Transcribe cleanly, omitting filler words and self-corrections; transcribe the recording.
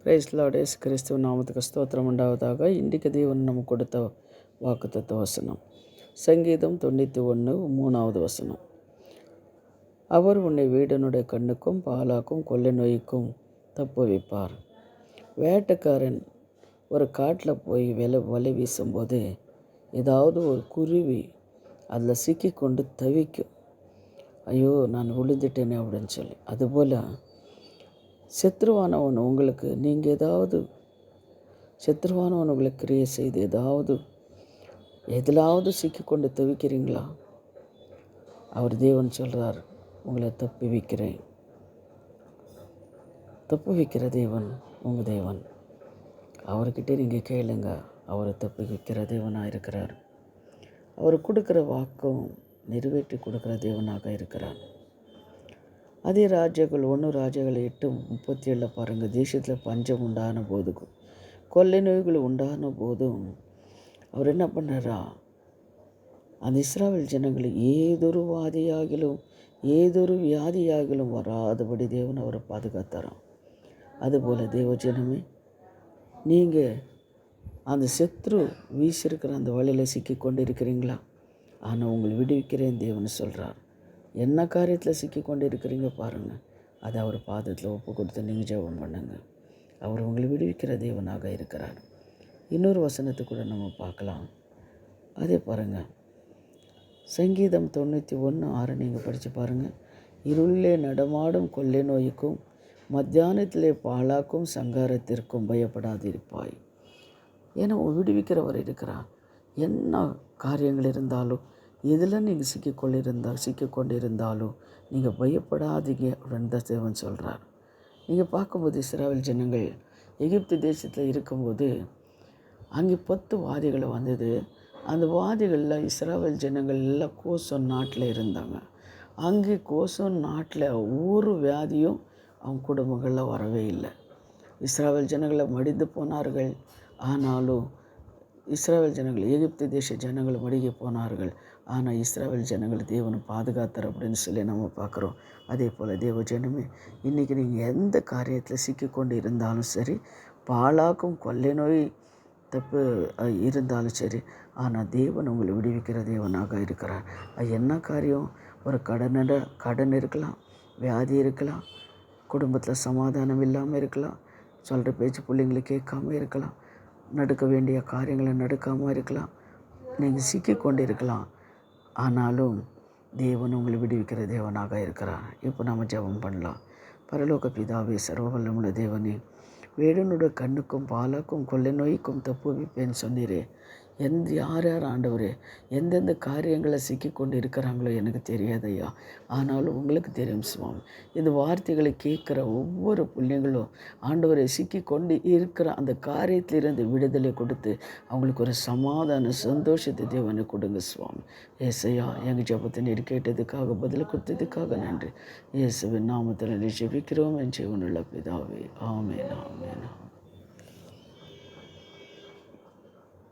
Price Lord. இயேசு கிறிஸ்துவ நாமத்துக்கு ஸ்தோத்திரம் உண்டாவதாக. இன்றைக்கு தேவன் நமக்கு கொடுத்த வாக்குத்தத்த வசனம் சங்கீதம் 91:3 வசனம். அவர் உன்னை வீடனுடைய கண்ணுக்கும் பாலாக்கும் கொள்ளை நோய்க்கும் தப்புவிப்பார். வேட்டைக்காரன் ஒரு காட்டில் போய் வலை வீசும்போது ஏதாவது ஒரு குருவி அதில் சிக்கி கொண்டு தவிக்கும். ஐயோ நான் விழுந்துட்டேனே அப்படின்னு சொல்லி. அதுபோல் சத்ருவானவன் உங்களுக்கு சத்ருவானவன் உங்களுக்கு கிரியை செய்து எதிலாவது சிக்கிக்கொண்டு தவிக்கிறீங்களா? அவர் தேவன் சொல்கிறார், உங்களை தப்புவிக்கிற தேவன் உங்கள் தேவன். அவர்கிட்ட நீங்கள் கேளுங்க. அவரை தப்புவிக்கிற தேவனாக இருக்கிறார். அவர் கொடுக்குற வாக்கும் நிறைவேற்றி கொடுக்குற தேவனாக இருக்கிறார். அதே ராஜ்யங்கள் 1 ராஜ்யங்கள் 8:37 பாருங்கள். தேசத்தில் பஞ்சம் உண்டான போதும் கொள்ளை நோய்கள் உண்டான போதும் அவர் என்ன பண்ணாரா? அந்த இஸ்ராவேல் ஜனங்களை ஏதொரு வியாதியாகிலும் வராதபடி தேவன் அவரை பாதுகாத்தாராம். அதுபோல் தேவ ஜனமே, நீங்கள் அந்த சத்ரு வீசியிருக்கிற அந்த வழியில் சிக்கி கொண்டு இருக்கிறீங்களா? ஆனால் உங்களை விடுவிக்கிறேன் தேவன் சொல்கிறார். என்ன காரியத்தில் சிக்கி கொண்டு இருக்கிறீங்க பாருங்கள். அதை அவர் பாதத்தில் ஒப்பு கொடுத்து நீங்கள் ஜெபம் பண்ணுங்க. அவர் உங்களை விடுவிக்கிற தேவனாக இருக்கிறார். இன்னொரு வசனத்தை கூட நம்ம பார்க்கலாம். அதே பாருங்கள், சங்கீதம் 91:6 நீங்கள் படித்து பாருங்கள். இருளிலே நடமாடும் கொள்ளை நோய்க்கும் மத்தியானத்திலே பாழாக்கும் சங்காரத்திற்கும் பயப்படாதிருப்பாய். ஏன்னா விடுவிக்கிறவர் இருக்கிறார். என்ன காரியங்கள் இருந்தாலும், எதில் நீங்கள் சிக்கிக்கொண்டு இருந்தாலும் நீங்கள் பயப்படாதீங்க அப்படின்னு தான் தேவன் சொல்கிறார். நீங்கள் பார்க்கும்போது இஸ்ராவேல் ஜனங்கள் எகிப்து தேசத்தில் இருக்கும்போது அங்கே 10 வாதிகள் வந்தது. அந்த வாதிகளில் இஸ்ராவேல் ஜனங்கள் எல்லாம் கோசோன் நாட்டில் இருந்தாங்க. அங்கே கோசோன் நாட்டில் ஒரு வியாதியும் அவங்க குடும்பங்களில் வரவே இல்லை. இஸ்ராவேல் ஜனங்களை மடிந்து போனார்கள். ஆனாலும் இஸ்ராவேல் ஜனங்கள் எகிப்து தேச ஜனங்கள் மடிகி போனார்கள். ஆனால் இஸ்ராவேல் ஜனங்களை தேவனை பாதுகாத்தார் அப்படின்னு சொல்லி நம்ம பார்க்குறோம். அதே போல் தேவ ஜனமே, இன்றைக்கி நீங்கள் எந்த காரியத்தில் சிக்கிக்கொண்டு இருந்தாலும் சரி, பாழாக்கும் கொள்ளை நோய் இருந்தாலும் சரி, ஆனால் தேவன் உங்களை விடுவிக்கிற தேவனாக இருக்கிறார். அது என்ன காரியம்? ஒரு கடன் இருக்கலாம், வியாதி இருக்கலாம், குடும்பத்தில் சமாதானம் இல்லாமல் இருக்கலாம், சொல்கிற பேச்சு பிள்ளைங்களை கேட்காம இருக்கலாம், நடக்க வேண்டிய காரியங்களை நடக்காமல் இருக்கலாம், நீங்கள் சிக்கி கொண்டு இருக்கலாம். ஆனாலும் தேவன் உங்களை விடுவிக்கிற தேவனாக இருக்கிறார். இப்போ நம்ம ஜெபம் பண்ணலாம். பரலோக பிதாவே, சர்வவல்லமுள்ள தேவனே, வேடனுடைய கண்ணுக்கும் பாலாக்கும் கொள்ளை நோய்க்கும் தப்புவிப்பேன்னு சொன்னீரே. யார் ஆண்டவரே எந்தெந்த காரியங்களை சிக்கி கொண்டு இருக்கிறாங்களோ எனக்கு தெரியாதையா. ஆனாலும் உங்களுக்கு தெரியும் சுவாமி. இந்த வார்த்தைகளை கேட்குற ஒவ்வொரு பிள்ளைங்களும் ஆண்டவரை சிக்கி கொண்டு இருக்கிற அந்த காரியத்திலிருந்து விடுதலை கொடுத்து அவங்களுக்கு ஒரு சமாதான சந்தோஷத்தை தேவனை கொடுங்க சுவாமி. ஏசையா, எங்கள் ஜபத்தை நீர் கேட்டதுக்காக பதில் கொடுத்ததுக்காக நன்றி. இயேசுவின் நாமத்தில் ஜெபிக்கிறோம் என் ஜீவனுள்ள பிதாவே. ஆமென், ஆமென்.